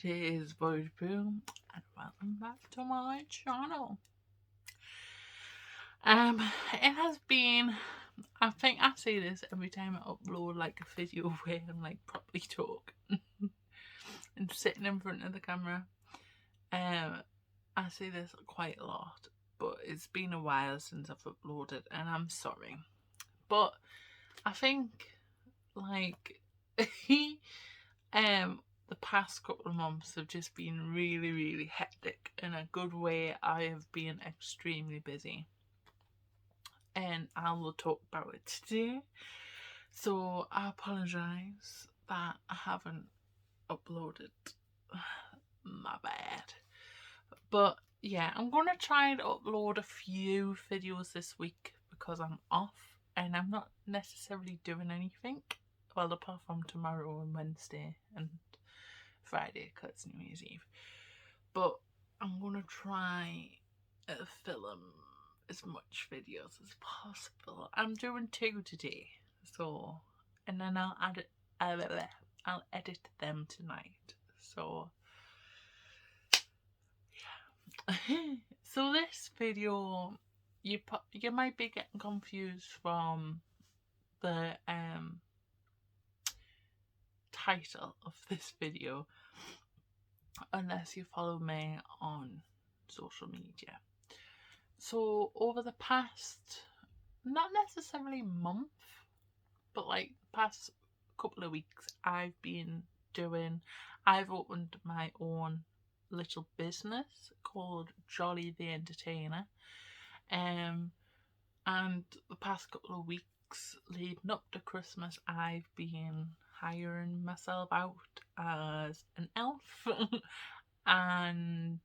It is Boyd Boom, and welcome back to my channel. It has been, I think I say this every time I upload like a video where I'm like properly talk and sitting in front of the camera. I say this quite a lot, but it's been a while since I've uploaded, and I'm sorry. But I think like the past couple of months have just been really hectic. In a good way, I have been extremely busy, and I will talk about it today. So I apologise that I haven't uploaded. My bad. But yeah, I'm gonna try and upload a few videos this week because I'm off and I'm not necessarily doing anything. Well, apart from tomorrow and Wednesday and Friday because it's New Year's Eve. But I'm gonna try film as much videos as possible. I'm doing 2 today, so, and then I'll edit them tonight. So yeah. So this video, you might be getting confused from the title of this video unless you follow me on social media. So over the past, not necessarily month, but like past couple of weeks, I've opened my own little business called Jolly the Entertainer. And the past couple of weeks leading up to Christmas, I've been hiring myself out as an elf and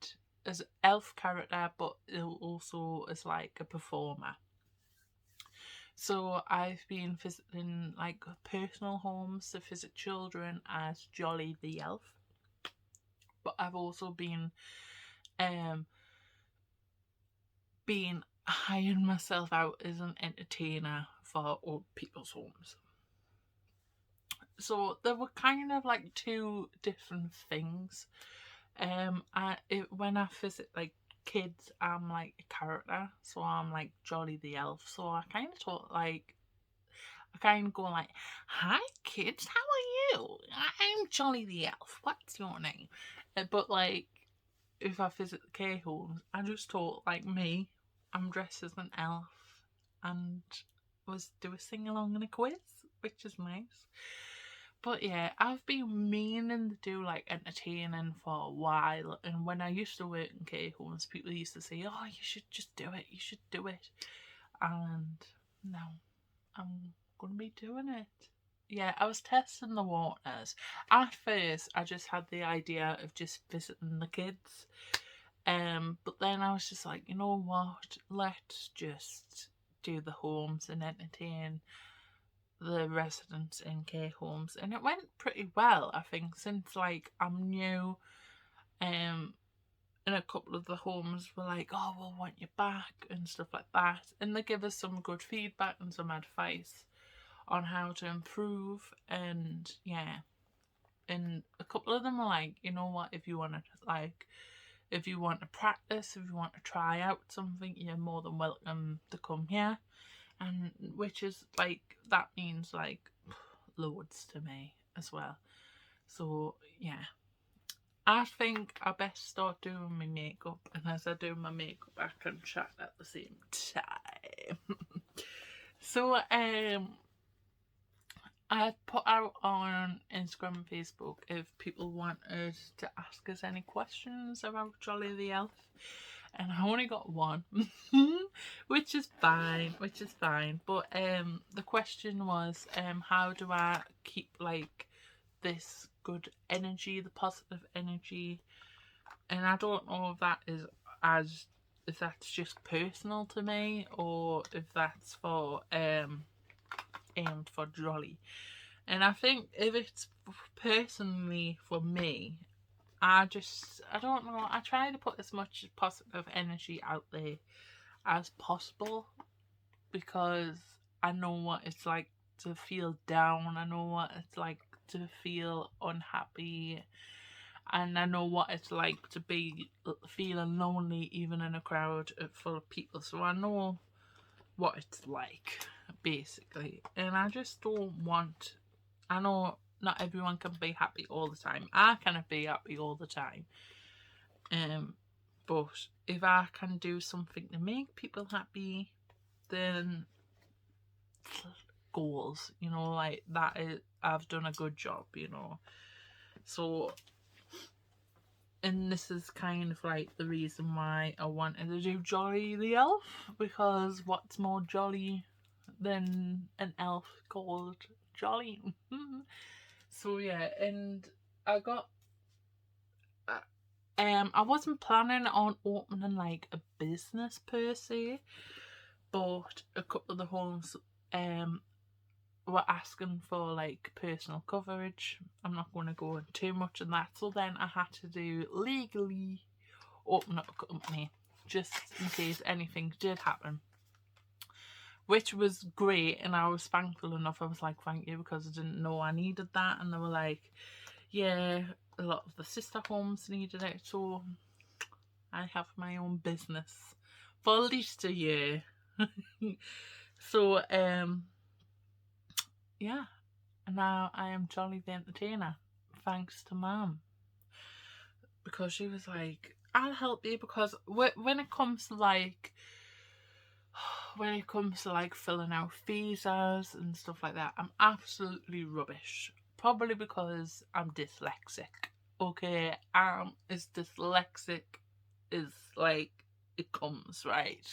as an elf character, but also as like a performer. So I've been visiting like personal homes to visit children as Jolly the Elf, but I've also been hiring myself out as an entertainer for old people's homes. So there were kind of like 2 different things. When I visit like kids, I'm like a character, so I'm like Jolly the Elf. So I kind of go like, "Hi kids, how are you? I'm Jolly the Elf. What's your name?" But like, if I visit the care homes, I just talk like me. I'm dressed as an elf and do a sing along and a quiz, which is nice. But yeah, I've been meaning to do like entertaining for a while, and when I used to work in care homes, people used to say, "Oh, you should just do it, you should do it." And now I'm gonna be doing it. Yeah, I was testing the waters. At first, I just had the idea of just visiting the kids. But then I was just like, you know what? Let's just do the homes and entertain the residents in care homes, and it went pretty well. I think since like I'm new, and a couple of the homes were like, "Oh, we'll want you back" and stuff like that, and they give us some good feedback and some advice on how to improve. And yeah, and a couple of them are like, you know what, if you want to practice, if you want to try out something, you're more than welcome to come here. And which is like, that means like loads to me as well. So yeah, I think I best start doing my makeup, and as I do my makeup I can chat at the same time. So I put out on Instagram and Facebook if people wanted to ask us any questions about Jolly the Elf, and I only got one, which is fine. But the question was, how do I keep like this good energy, the positive energy? And I don't know if that is if that's just personal to me, or if that's for aimed for Jolly. And I think if it's personally for me, I don't know, I try to put as much positive energy out there as possible, because I know what it's like to feel down, I know what it's like to feel unhappy, and I know what it's like to be feeling lonely even in a crowd full of people, so I know what it's like basically. And I just don't want, I know not everyone can be happy all the time. I cannot be happy all the time, but if I can do something to make people happy, then goals, you know, like that is, I've done a good job, you know. So, and this is kind of like the reason why I wanted to do Jolly the Elf, because what's more jolly than an elf called Jolly? So yeah, and I got I wasn't planning on opening like a business per se, but a couple of the homes were asking for like personal coverage. I'm not going to go into too much on that, so then I had to do legally open up a company just in case anything did happen, which was great. And I was thankful enough. I was like, thank you, because I didn't know I needed that. And they were like, yeah, a lot of the sister homes needed it, so I have my own business for at least a year. So yeah, and now I am Jolly the Entertainer, thanks to Mum, because she was like, I'll help you, because when it comes to like filling out visas and stuff like that, I'm absolutely rubbish. Probably because I'm dyslexic. Okay, I'm as dyslexic as like it comes, right?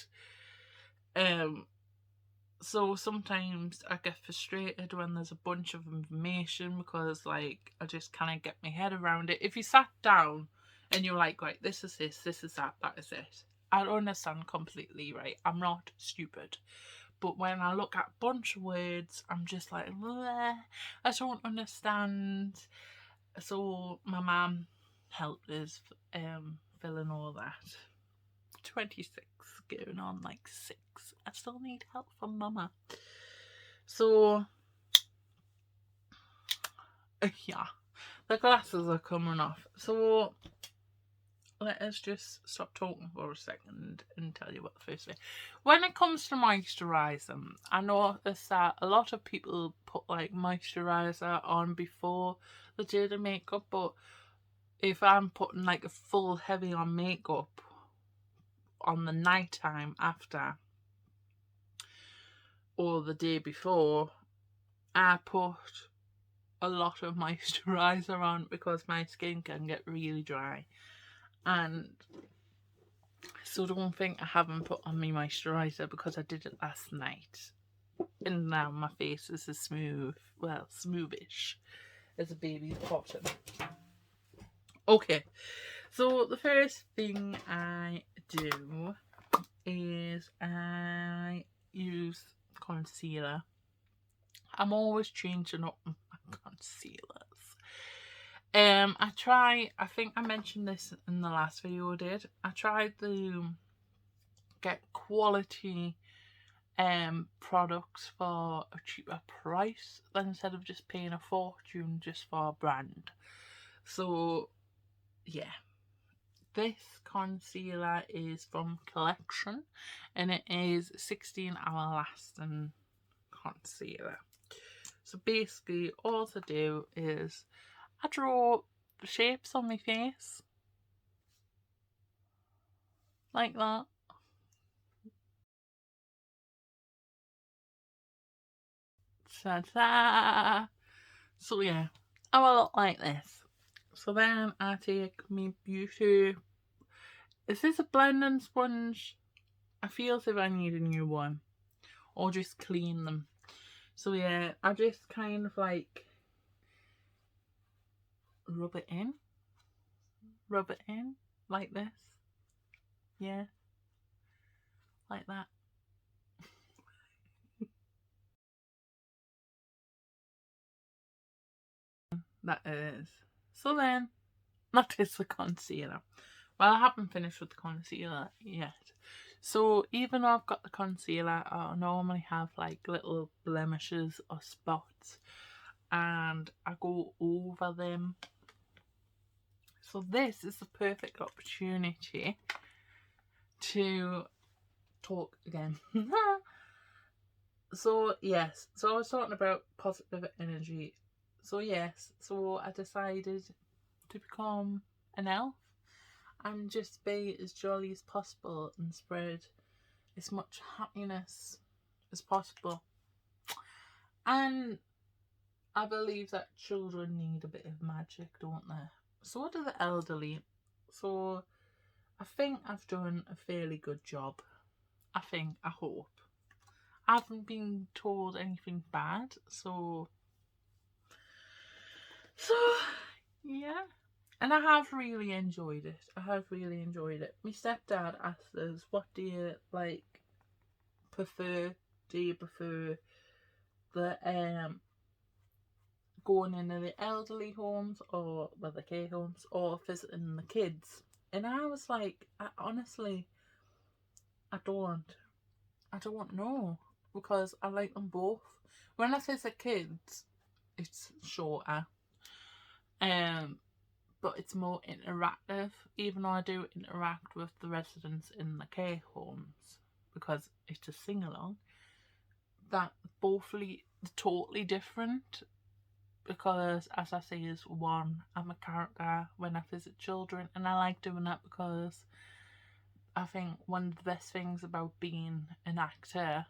So sometimes I get frustrated when there's a bunch of information, because like I just can't get my head around it. If you sat down and you're like, right, this is this is that is it, I'd understand completely, right? I'm not stupid. But when I look at a bunch of words, I'm just like, bleh, I don't understand. So my mum helped us filling all that. 26, going on like 6. I still need help from Mama. So yeah, the glasses are coming off. So let us just stop talking for a second and tell you what the first thing. When it comes to moisturising, I noticed that a lot of people put like moisturiser on before they do the makeup, but if I'm putting like a full heavy on makeup on the night time after or the day before, I put a lot of moisturiser on, because my skin can get really dry. And so don't think I haven't put on my moisturiser, because I did it last night. And now my face is as smooth, well, smoothish as a baby's bottom. Okay, so the first thing I do is I use concealer. I'm always changing up my concealers. I think I mentioned this in the last video I did. I tried to get quality products for a cheaper price, than instead of just paying a fortune just for a brand. So yeah, this concealer is from Collection, and it is 16-hour lasting concealer. So basically all I do is I draw shapes on my face like that. Ta-da! So yeah, I will look like this. So then I take my beauty. Is this a blending sponge? I feel as if I need a new one, or just clean them. So yeah, I just kind of like rub it in like this. Yeah, like that. That is. So then, that is the concealer. Well, I haven't finished with the concealer yet. So even though I've got the concealer, I normally have like little blemishes or spots, and I go over them. So this is the perfect opportunity to talk again. So yes, so I was talking about positive energy. So yes, so I decided to become an elf and just be as jolly as possible and spread as much happiness as possible. And I believe that children need a bit of magic, don't they? So do the elderly. So I think I've done a fairly good job. I hope. I haven't been told anything bad, so yeah. And I have really enjoyed it. My stepdad asked us, what do you prefer? Do you prefer the going into the elderly homes or the care homes or visiting the kids? And I was like, honestly, I don't know, because I like them both. When I visit kids, it's shorter, but it's more interactive, even though I do interact with the residents in the care homes because it's a sing-along. That both totally different, because as I say is one, I'm a character when I visit children, and I like doing that because I think one of the best things about being an actor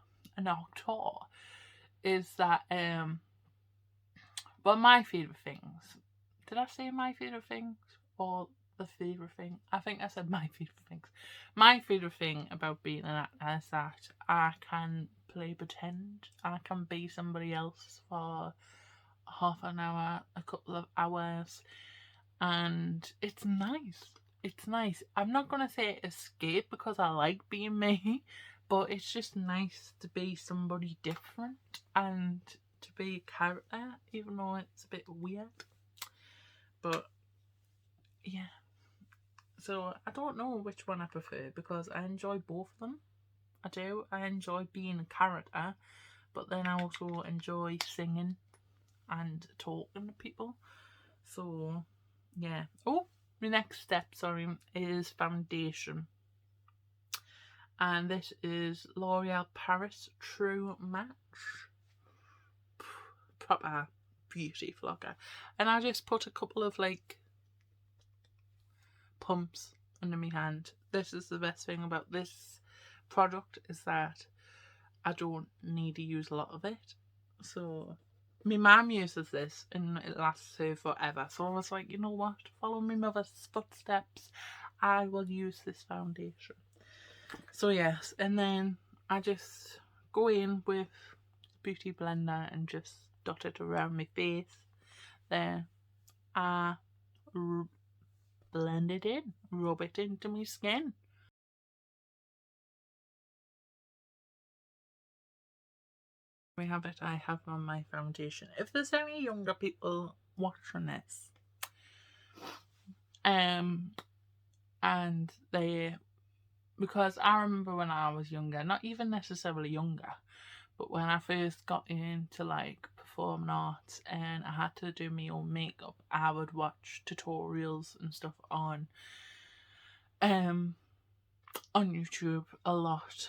is that well, my favourite things. Did I say my favourite things or the favourite thing? I think I said my favourite things. My favourite thing about being an actor is that I can play pretend. I can be somebody else for half an hour, a couple of hours, and it's nice. It's nice. I'm not going to say escape because I like being me, but it's just nice to be somebody different and to be a character, even though it's a bit weird. But yeah. So I don't know which one I prefer because I enjoy both of them. I do. I enjoy being a character, but then I also enjoy singing and talking to people. So yeah. Oh, the next step, is foundation. And this is L'Oreal Paris True Match. Proper beauty vlogger. And I just put a couple of pumps under my hand. This is the best thing about this product, is that I don't need to use a lot of it. So my mum uses this and it lasts her forever. So I was like, you know what? Follow my mother's footsteps. I will use this foundation. So yes, and then I just go in with Beauty Blender and just dot it around my face. Then I blend it in, rub it into my skin. We have it. I have on my foundation. If there's any younger people watching this, and because I remember when I was younger, not even necessarily younger, but when I first got into performing arts and I had to do my own makeup, I would watch tutorials and stuff on YouTube a lot.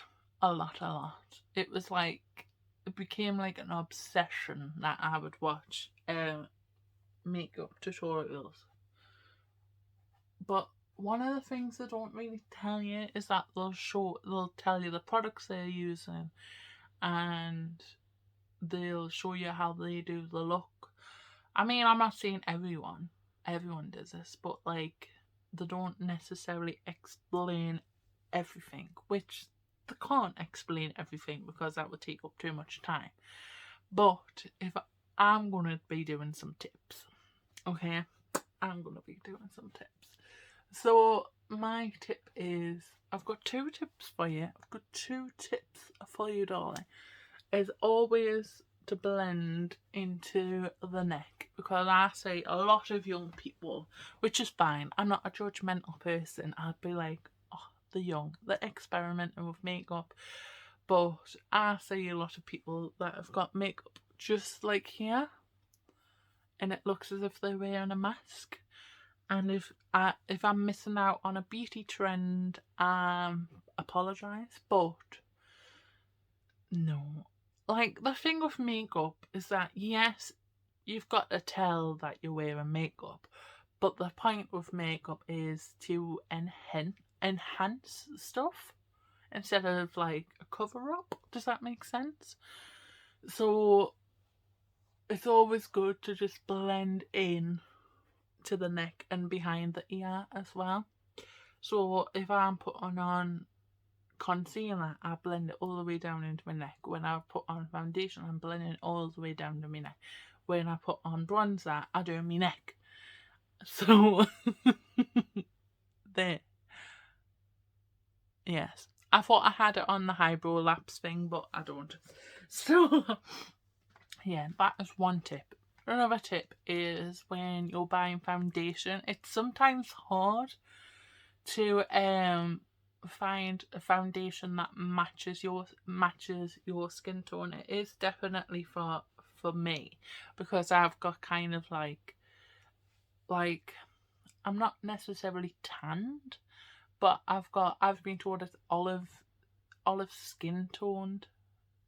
It was it became an obsession that I would watch makeup tutorials. But one of the things they don't really tell you is that they'll tell you the products they're using, and they'll show you how they do the look. I mean, I'm not saying everyone does this, but they don't necessarily explain everything, which they can't explain everything because that would take up too much time. But if I'm gonna be doing some tips, okay, I'm gonna be doing some tips. So my tip is, I've got 2 tips for you. Darling. Is always to blend into the neck, because I see a lot of young people, which is fine. I'm not a judgmental person. I'd be like, oh, the young, they're experimenting with makeup. But I see a lot of people that have got makeup just here, and it looks as if they're wearing a mask. And if I'm missing out on a beauty trend, apologise. But no, like the thing with makeup is that yes, you've got to tell that you're wearing makeup, but the point with makeup is to enhance stuff instead of like a cover up. Does that make sense? So it's always good to just blend in to the neck and behind the ear as well. So if I'm putting on concealer, I blend it all the way down into my neck. When I put on foundation, I'm blending it all the way down to my neck. When I put on bronzer, I do my neck. So there. Yes. I thought I had it on the eyebrow lapse thing, but I don't. So yeah, that is one tip. Another tip is when you're buying foundation, it's sometimes hard to find a foundation that matches your skin tone. It is definitely for me, because I've got kind of like I'm not necessarily tanned, but I've been told it's olive skin toned.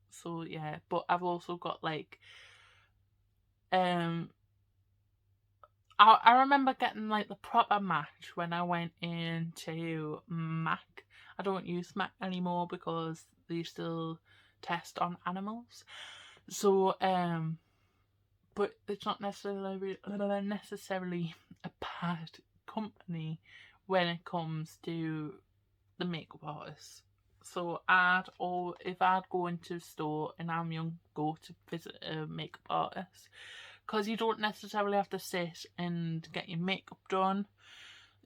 So yeah, but I've also got like I remember getting like the proper match when I went into MAC. I don't use MAC anymore because they still test on animals. So but it's not necessarily a bad company when it comes to the makeup artists. So if I'd go into a store and I'm young, go to visit a makeup artist, because you don't necessarily have to sit and get your makeup done.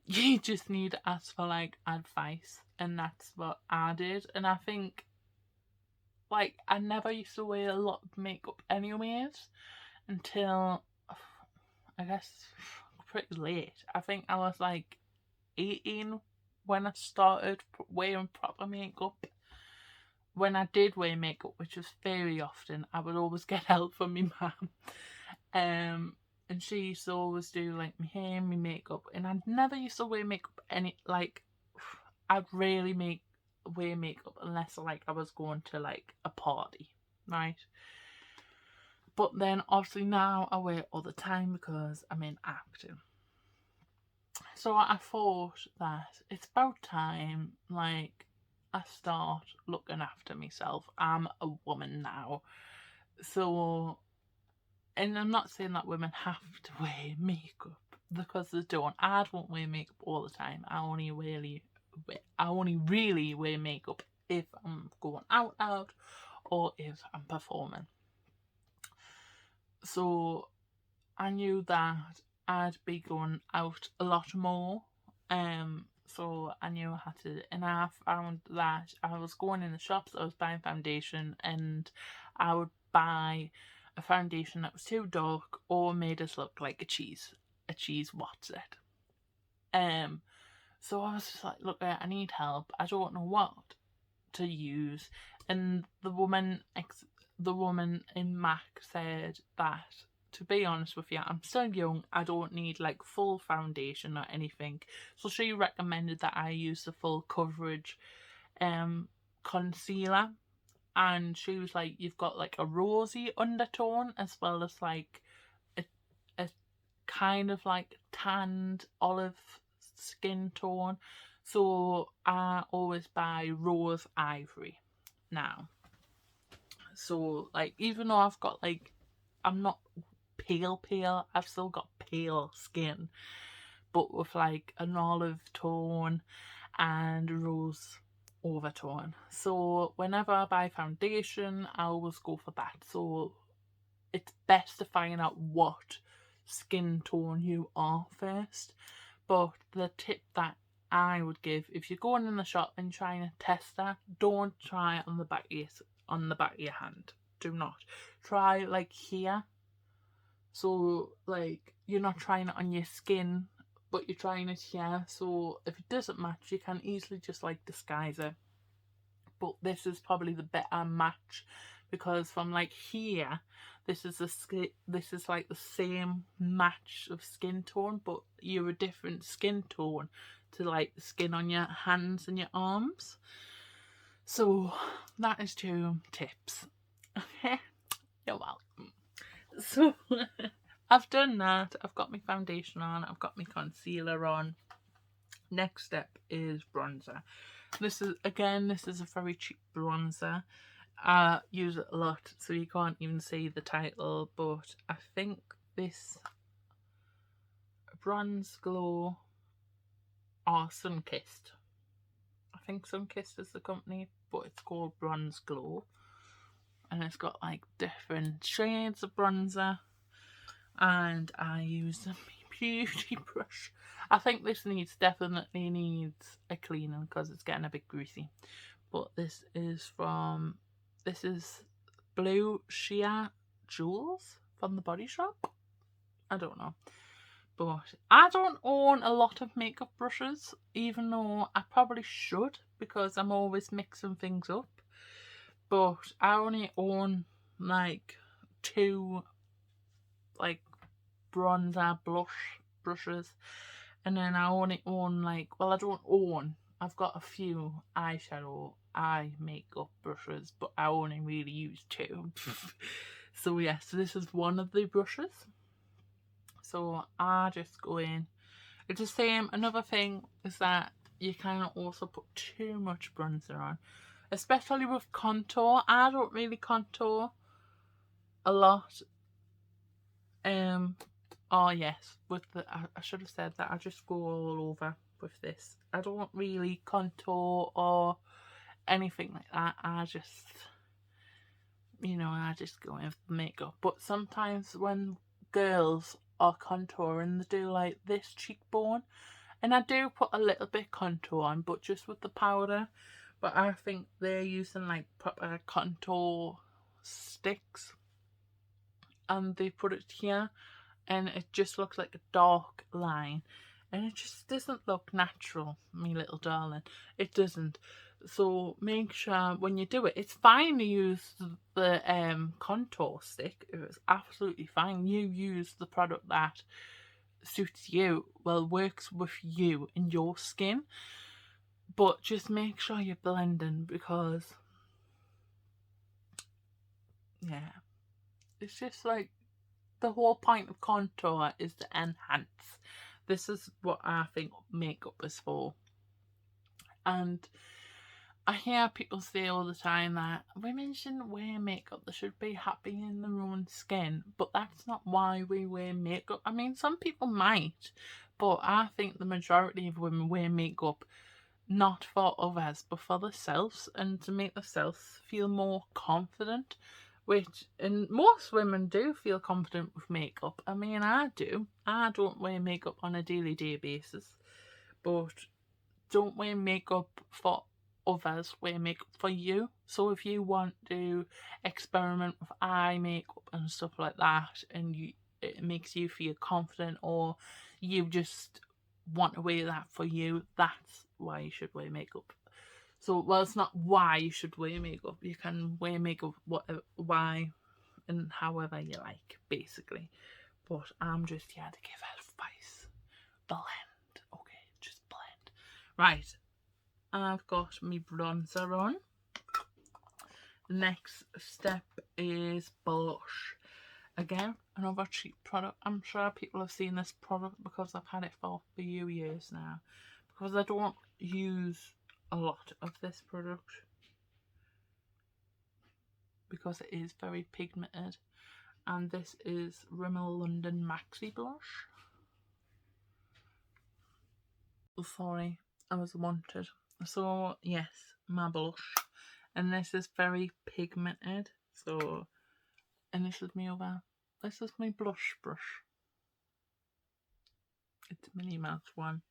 You just need to ask for like advice, and that's what I did. And I think like I never used to wear a lot of makeup anyways until I guess pretty late. I think I was like 18 when I started wearing proper makeup. When I did wear makeup, which was very often, I would always get help from my mum. And she used to always do like my hair, my makeup, and I never used to wear makeup I'd rarely wear makeup unless like I was going to like a party, right? But then obviously now I wear it all the time because I'm in acting. So I thought that it's about time like I start looking after myself. I'm a woman now. So, and I'm not saying that women have to wear makeup, because they don't. I don't wear makeup all the time. I only really wear makeup if I'm going out or if I'm performing. So I knew that I'd be going out a lot more. So I knew I had to, and I found that I was going in the shops, I was buying foundation, and I would buy a foundation that was too dark or made us look like a cheese what's it. So I was just like, look, I need help. I don't know what to use. And the woman in MAC said that, to be honest with you, I'm still young. I don't need like full foundation or anything. So she recommended that I use the full coverage concealer. And she was like, you've got like a rosy undertone as well as like a kind of like tanned olive skin tone. So I always buy rose ivory now. So like, even though I've got like, I'm not pale, I've still got pale skin, but with like an olive tone and rose overtone. So whenever I buy foundation, I always go for that. So it's best to find out what skin tone you are first. But the tip that I would give, if you're going in the shop and trying to test that, don't try it on the back of your hand. Do not try like here. So like you're not trying it on your skin, but you're trying it here. So if it doesn't match, you can easily just like disguise it. But this is probably the better match because from like here, this is like the same match of skin tone, but you're a different skin tone to like the skin on your hands and your arms. So that is 2 tips. Okay, you're welcome. So I've done that. I've got my foundation on. I've got my concealer on. Next step is bronzer. This is a very cheap bronzer. I use it a lot, so you can't even see the title, but I think this Bronze Glow or Sunkissed. I think Sunkissed is the company, but it's called Bronze Glow. And it's got like different shades of bronzer. And I use a beauty brush. I think this definitely needs a cleaning because it's getting a bit greasy. But this is Blue Sheer Jewels from the Body Shop. I don't know. But I don't own a lot of makeup brushes, even though I probably should because I'm always mixing things up. But I only own like 2 like bronzer blush brushes, and then I only own I've got a few eyeshadow eye makeup brushes, but I only really use 2. So yes, this is one of the brushes. So I just go in. It's the same. Another thing is that you cannot also put too much bronzer on, especially with contour. I don't really contour a lot. Oh yes, I should have said that. I just go all over with this. I don't really contour or anything like that. I just go in with makeup. But sometimes when girls are contouring, they do like this cheekbone, and I do put a little bit contour on, but just with the powder. But I think they're using like proper contour sticks, and they put it here, and it just looks like a dark line, and it just doesn't look natural, me little darling. It doesn't. So make sure when you do it, it's fine to use the contour stick. It's absolutely fine. You use the product that suits you, works with you and your skin. But just make sure you're blending, because yeah, it's just like the whole point of contour is to enhance. This is what I think makeup is for. And I hear people say all the time that women shouldn't wear makeup, they should be happy in their own skin. But that's not why we wear makeup. I mean, some people might, but I think the majority of women wear makeup not for others, but for themselves, and to make themselves feel more confident. And most women do feel confident with makeup. I mean, I do. I don't wear makeup on a daily basis, but don't wear makeup for others, wear makeup for you. So if you want to experiment with eye makeup and stuff like that, and it makes you feel confident, or you just want to wear that for you, that's why you should wear makeup. So, it's not why you should wear makeup. You can wear makeup why and however you like, basically. But I'm just here to give advice. Blend. Okay, just blend. Right. I've got my bronzer on. The next step is blush. Again, another cheap product. I'm sure people have seen this product because I've had it for a few years now. Because I don't use a lot of this product, because it is very pigmented. And this is Rimmel London Maxi blush. Sorry, I was wanted. So yes, my blush, and this is very pigmented. So, and this is my blush brush. It's a Minnie Mouse one,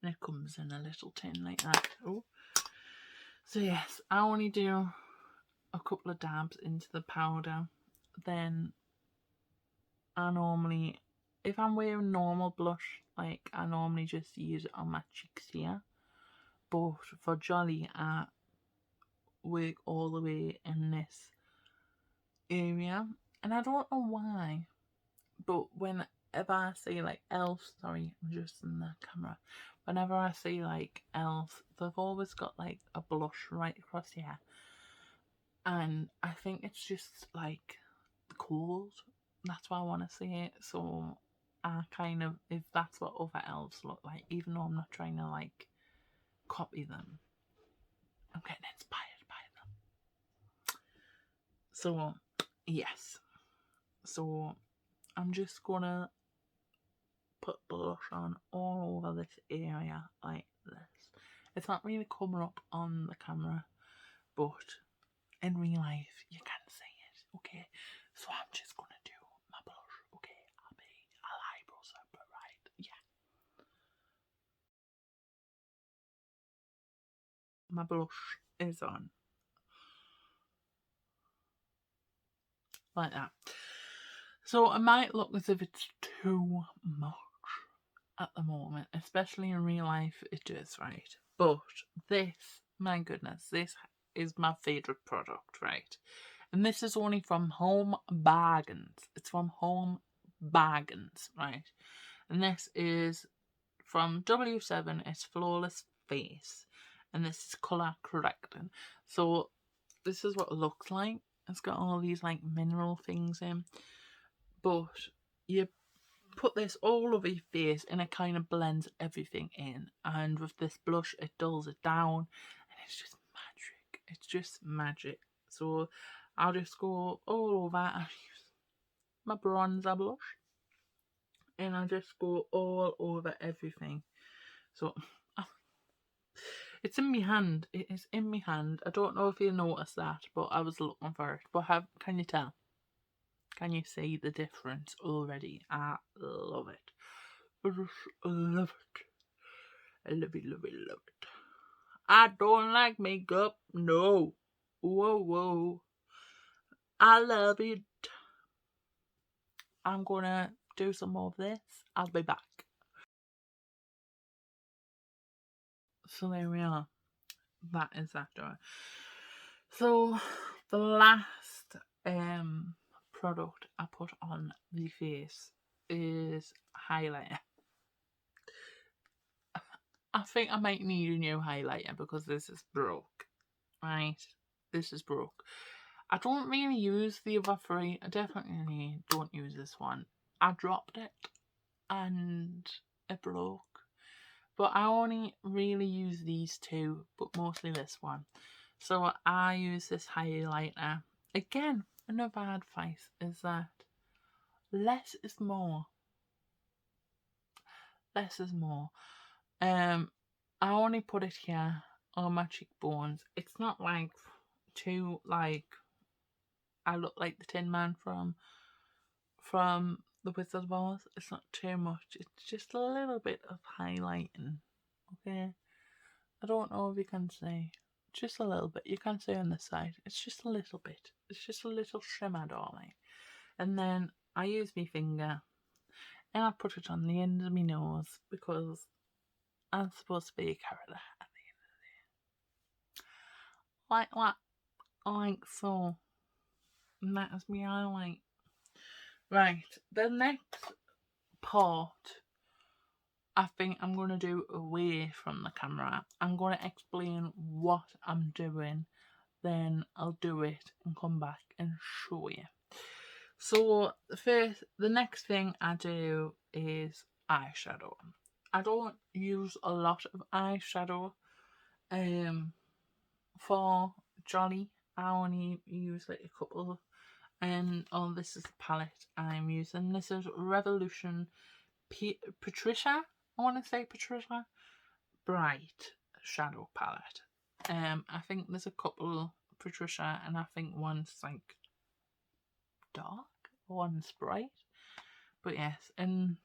and it comes in a little tin like that. Oh, so yes, I only do a couple of dabs into the powder. Then I normally, if I'm wearing normal blush, like I normally just use it on my cheeks here. But for Jolly, I work all the way in this area, and I don't know why, but whenever I see like elves, sorry, I'm just in the camera. Whenever I see like elves, they've always got like a blush right across here, and I think it's just like the cold. That's why I want to see it. So I kind of, if that's what other elves look like, even though I'm not trying to like copy them, I'm getting inspired by them. So yes, so I'm just gonna put blush on all over this area like this. It's not really coming up on the camera, but in real life you can see it. Okay, so I'm just gonna do my blush. Okay, I'll eyebrow separate, right? Yeah, my blush is on like that. So it might look as if it's too much at the moment, especially in real life. It is, right? But this, my goodness, this is my favourite product, right? And this is only from Home Bargains. It's from Home Bargains, right? And this is from W7. It's Flawless Face. And this is colour correcting. So this is what it looks like. It's got all these like mineral things in. But you put this all over your face and it kind of blends everything in. And with this blush, it dulls it down. And it's just magic. It's just magic. So I'll just go all over and use my bronzer blush. And I just go all over everything. So it's in my hand. It is in my hand. I don't know if you noticed that, but I was looking for it. But can you tell? Can you see the difference already? I love it. I just love it. I love it, love it, love it. I don't like makeup. No. Whoa, whoa. I love it. I'm gonna do some more of this. I'll be back. So there we are. That is that door. So the last product I put on the face is highlighter. I think I might need a new highlighter because this is broke. Right? This is broke. I don't really use the other three. I definitely don't use this one. I dropped it and it broke. But I only really use these two, but mostly this one. So I use this highlighter. Again, another advice is that less is more. Less is more. I only put it here on my cheekbones. It's not like too like I look like the Tin Man from the Wizard of Oz. It's not too much. It's just a little bit of highlighting. Okay. I don't know if you can see. Just a little bit. You can see on this side. It's just a little bit. It's just a little shimmer, darling. And then I use my finger and I put it on the end of my nose because I'm supposed to be a character at the end of the day. Like that. Like so. And that is my highlight. Right. The next part I think I'm going to do away from the camera. I'm going to explain what I'm doing. Then I'll do it and come back and show you. So the next thing I do is eyeshadow. I don't use a lot of eyeshadow for Jolly. I only use like a couple. And this is the palette I'm using. This is Revolution Patricia. I want to say Patricia Bright Shadow Palette. I think there's a couple Patricia, and I think one's like dark, one's bright. But yes, and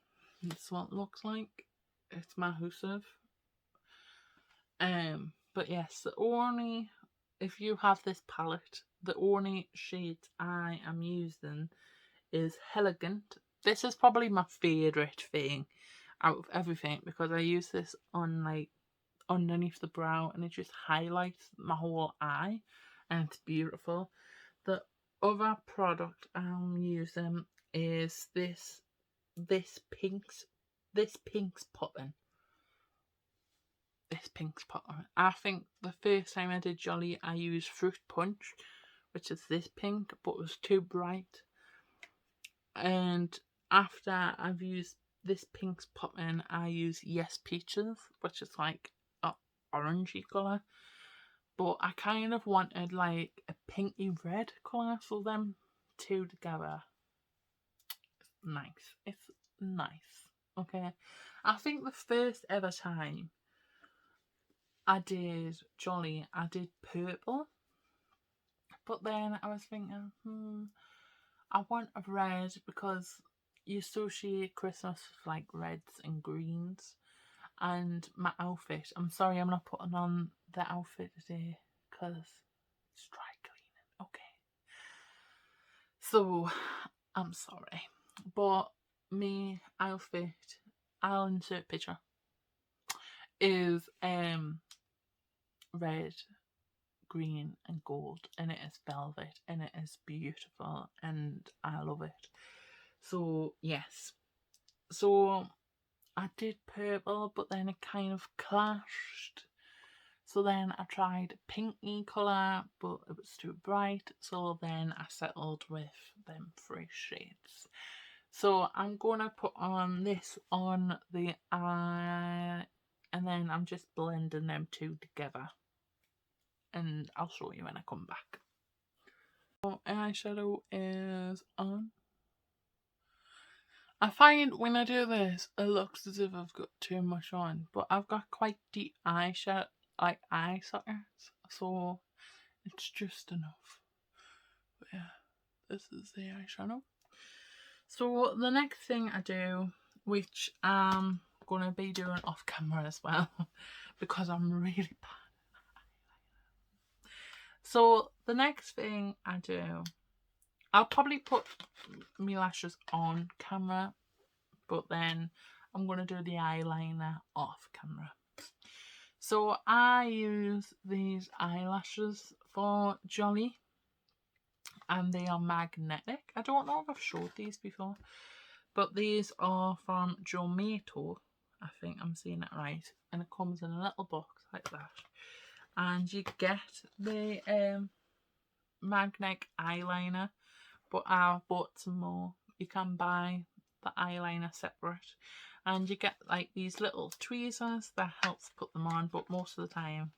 that's what it looks like. It's massive. But yes, if you have this palette, the only shades I am using is Elegant. This is probably my favourite thing out of everything because I use this on like underneath the brow and it just highlights my whole eye and it's beautiful. The other product I'm using is this Pink's Poppin'. This Pink's Poppin'. I think the first time I did Jolly, I used Fruit Punch, which is this pink, but it was too bright. And after I've used this Pink's Poppin', I use Yes Peaches, which is like a orangey colour. But I kind of wanted like a pinky red colour, so them two together. Nice. It's nice. Okay. I think the first ever time I did Jolly, I did purple. But then I was thinking, I want a red because you associate Christmas with like reds and greens. And my outfit, I'm sorry I'm not putting on the outfit today because it's dry cleaning. Okay. So, I'm sorry. But me outfit, I'll insert picture, is red, green and gold, and it is velvet, and it is beautiful, and I love it. So yes, so I did purple, but then it kind of clashed. So then I tried pinky colour, but it was too bright, so then I settled with them 3 shades. So I'm gonna put on this on the eye, and then I'm just blending them two together. And I'll show you when I come back. So eyeshadow is on. I find when I do this, it looks as if I've got too much on, but I've got quite deep eyeshadow, like eye sockets, so it's just enough. But yeah, this is the eyeshadow. So the next thing I do, which I'm gonna be doing off camera as well, because I'm really bad. So the next thing I do, I'll probably put my lashes on camera, but then I'm going to do the eyeliner off camera. So I use these eyelashes for Jolly, and they are magnetic. I don't know if I've showed these before, but these are from Jomato. I think I'm saying it right. And it comes in a little box like that. And you get the magnetic eyeliner, but I bought some more. You can buy the eyeliner separate, and you get like these little tweezers that helps put them on, but most of the time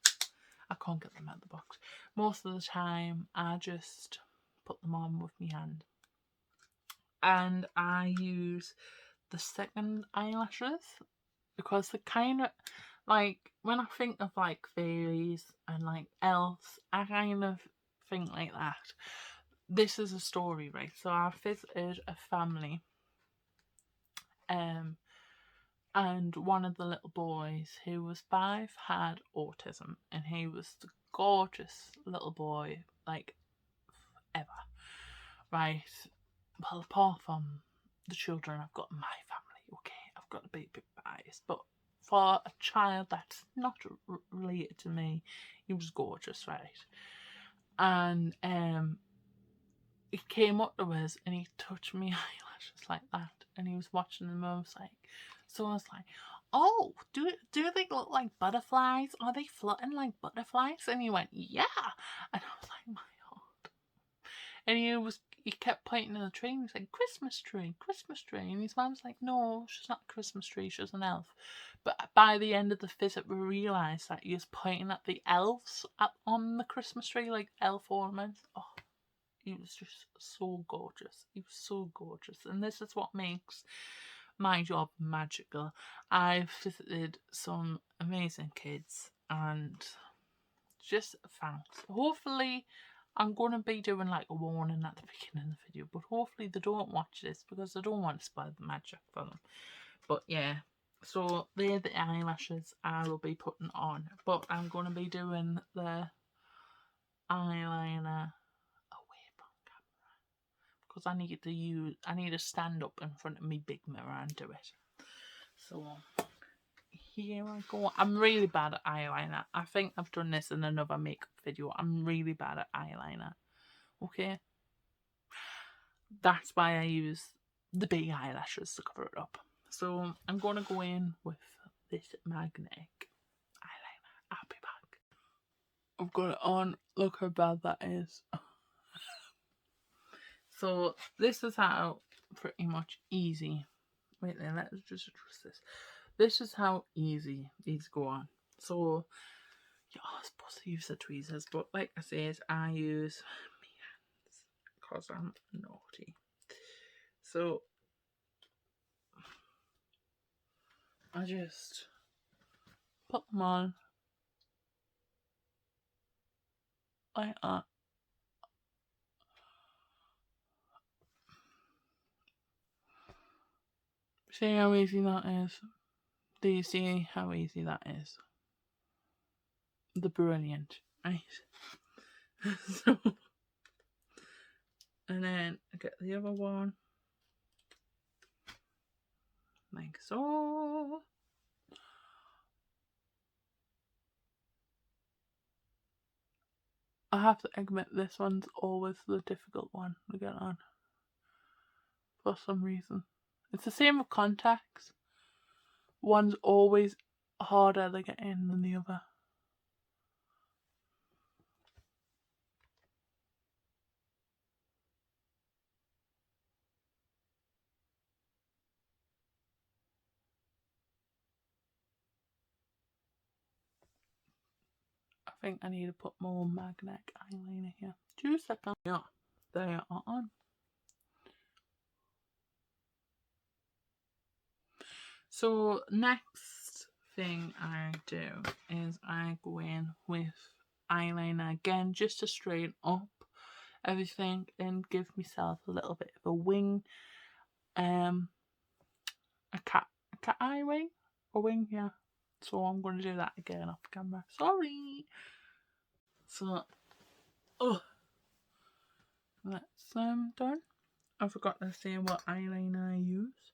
I can't get them out of the box. Most of the time I just put them on with my hand, and I use the second eyelashes because they're kind of like, when I think of like fairies and like elves, I kind of think like that. This is a story, right? So I visited a family, and one of the little boys who was 5 had autism, and he was the gorgeous little boy, like, ever, right? Well, apart from the children I've got in my family, okay, I've got to be a bit biased, but for a child that's not related to me, he was gorgeous, right? And he came up to us and he touched me eyelashes like that, and he was watching them. I was like, so I was like, oh, do they look like butterflies? Are they flutting like butterflies? And he went, yeah. And I was like, my God. And he kept pointing to the tree, and he said, Christmas tree, Christmas tree. And his mum was like, no, she's not a Christmas tree, she's an elf. But by the end of the visit, we realised that he was pointing at the elves on the Christmas tree, like elf ornaments. Oh, he was just so gorgeous. He was so gorgeous. And this is what makes my job magical. I've visited some amazing kids, and just thanks. Hopefully, I'm going to be doing like a warning at the beginning of the video, but hopefully they don't watch this because I don't want to spoil the magic for them. But yeah, so they're the eyelashes I will be putting on. But I'm going to be doing the eyeliner because I need to stand up in front of me big mirror and do it. So here I go. I'm really bad at eyeliner. I think I've done this in another makeup video. I'm really bad at eyeliner. Okay. that's why I use the big eyelashes to cover it up. So I'm going to go in with this magnetic eyeliner. I'll be back. I've got it on. Look how bad that is. So this is how pretty much easy. Wait then, let's just adjust this. This is how easy these go on. So you're supposed to use the tweezers, but like I said, I use my hands because I'm naughty. So I just put them on like that. See how easy that is? Do you see how easy that is? The brilliant, right? So, and then I get the other one, like so. I have to admit this one's always the difficult one to get on. For some reason. It's the same with contacts. One's always harder to get in than the other. I think I need to put more magnetic eyeliner here. 2 seconds. Yeah, they are on. So next thing I do is I go in with eyeliner again just to straighten up everything and give myself a little bit of a wing. A cat eye wing? A wing, yeah. So I'm going to do that again off camera. Sorry. So, that's done. I forgot to say what eyeliner I use.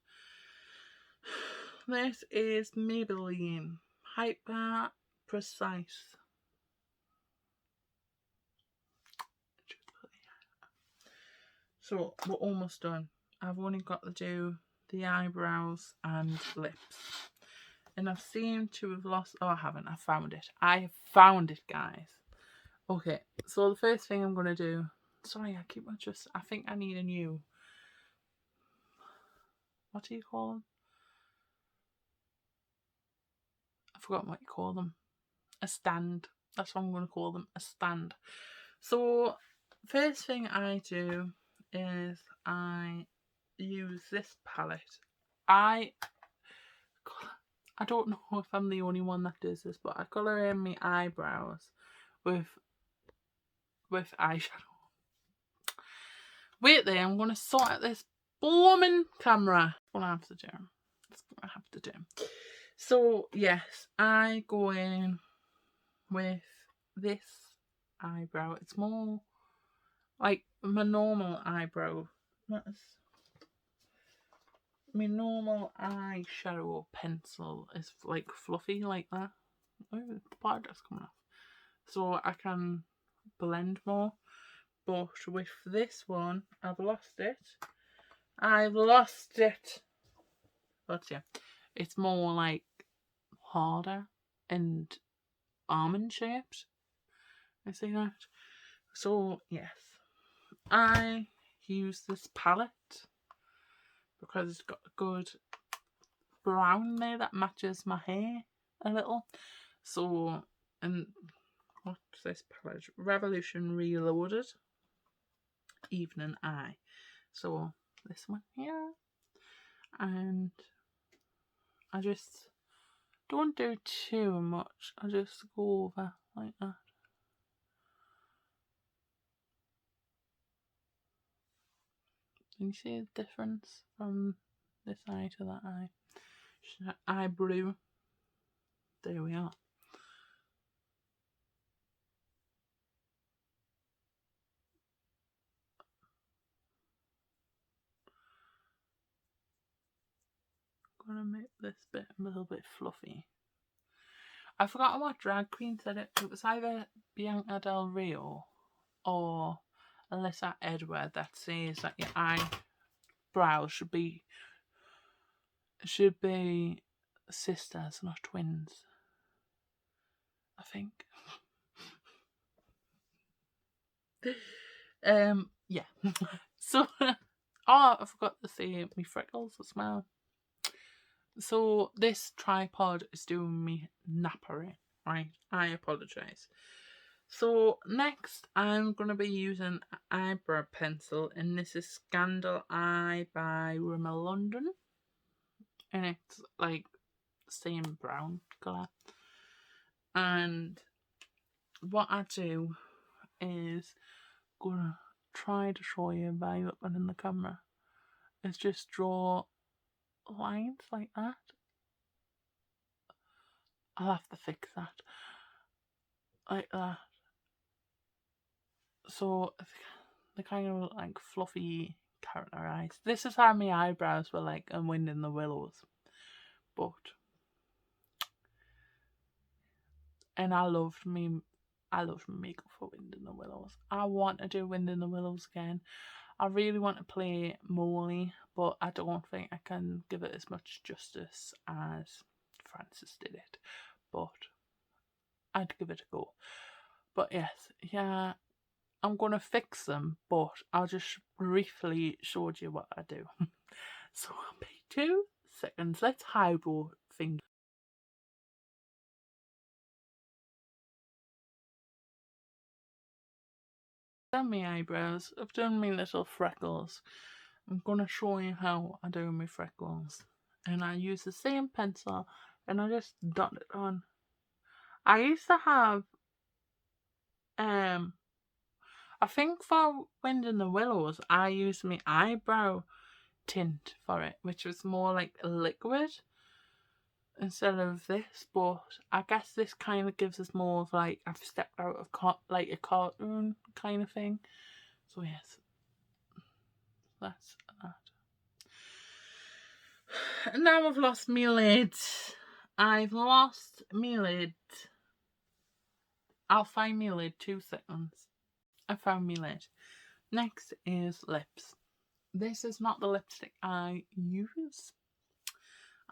This is Maybelline Hyper Precise. So we're almost done. I've only got to do the eyebrows and lips. And I've seemed to have lost... Oh, I haven't. I found it. I found it, guys. Okay, so the first thing I'm going to do... Sorry, I think I need a new... What do you call them? I forgot what you call them. A stand. That's what I'm going to call them. A stand. So, first thing I do is I use this palette. I don't know if I'm the only one that does this, but I colour in my eyebrows with eyeshadow. Wait there, I'm going to sort out this blooming camera. That's what I have to do. That's what I have to do. So, yes, I go in with this eyebrow. It's more like my normal eyebrow. That's my normal eyeshadow pencil is like fluffy like that. Oh, the part that's coming off. So I can blend more. But with this one, I've lost it. But yeah, it's more like harder and almond shaped. I see that. So yes, I use this palette because it's got a good brown there that matches my hair a little. So, and what's this palette? Revolution Reloaded Evening Eye. So this one here, and I just don't do too much. I just go over like that. Can you see the difference from this eye to that eye? Eyebrow. There we are. I'm gonna make this bit a little bit fluffy. I forgot what drag queen said it. It was either Bianca Del Rio or Alyssa Edward that says that your eyebrows should be sisters, not twins. I think. Yeah. So, I forgot to say me freckles as well. So this tripod is doing me nappering, right? I apologise. So next I'm going to be using Eyebrow Pencil, and this is Scandal Eye by Rimmel London. And it's like same brown colour. And what I do is gonna try to show you by looking in the camera is just draw lines like that. I'll have to fix that. Like that. So they kind of look like fluffy character eyes. This is how my eyebrows were like in Wind in the Willows. But and I loved my makeup for Wind in the Willows. I want to do Wind in the Willows again. I really want to play Molly, but I don't think I can give it as much justice as Frances did it. But I'd give it a go. But yes, yeah, I'm going to fix them, but I'll just briefly show you what I do. So I'll be 2 seconds. Let's highbrow things. I've done my eyebrows. I've done my little freckles. I'm going to show you how I do my freckles. And I use the same pencil and I just dot it on. I used to have I think for Wind in the Willows I used my eyebrow tint for it, which was more like a liquid instead of this, but I guess this kind of gives us more of like I've stepped out of like a cartoon kind of thing. So yes, that's that. And now I've lost my lid. I've lost my lid. I'll find my lid, 2 seconds. I found my lid. Next is lips. This is not the lipstick I use.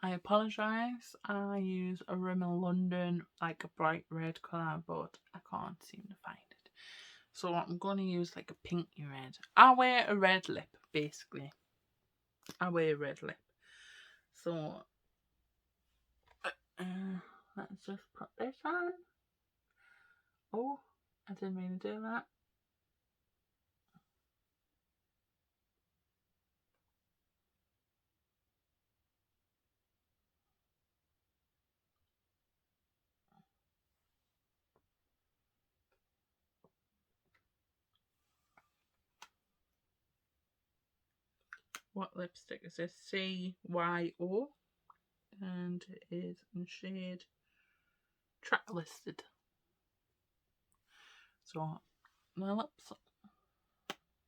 I apologise. I use a Rimmel London, like a bright red colour, but I can't seem to find it. So I'm going to use like a pinky red. I wear a red lip, basically. I wear a red lip. So, let's just put this on. Oh, I didn't mean to do that. What lipstick is this? CYO. And it is in shade Track Listed. So, my lips,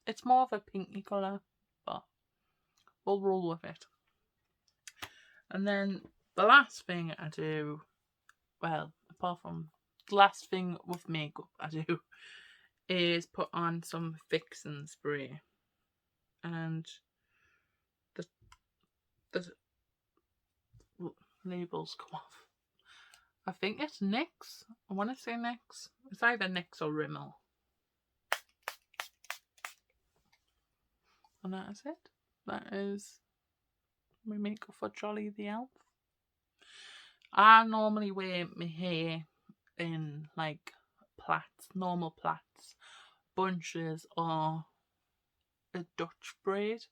it's more of a pinky colour, but we'll roll with it. And then the last thing I do, well, apart from the last thing with makeup I do, is put on some fixing spray. And the labels come off. I think it's NYX. I want to say NYX. It's either NYX or Rimmel. And that is it. That is my makeup for Jolly the Elf. I normally wear my hair in like plaits, normal plaits, bunches, or a Dutch braid.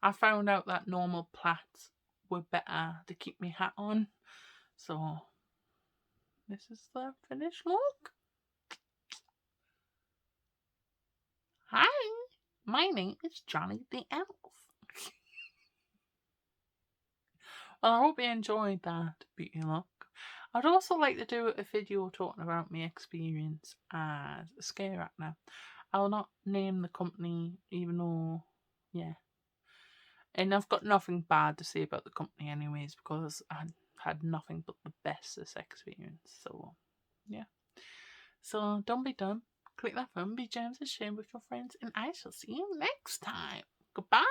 I found out that normal plaits were better to keep my hat on. So this is the finished look. Hi, my name is Johnny the Elf. Well, I hope you enjoyed that beauty look. I'd also like to do a video talking about my experience as a scare actor. I'll not name the company, even though, yeah. And I've got nothing bad to say about the company anyways, because I had nothing but the bestest experience. So, yeah. So, don't be dumb. click that phone, be generous and share with your friends, and I shall see you next time. Goodbye.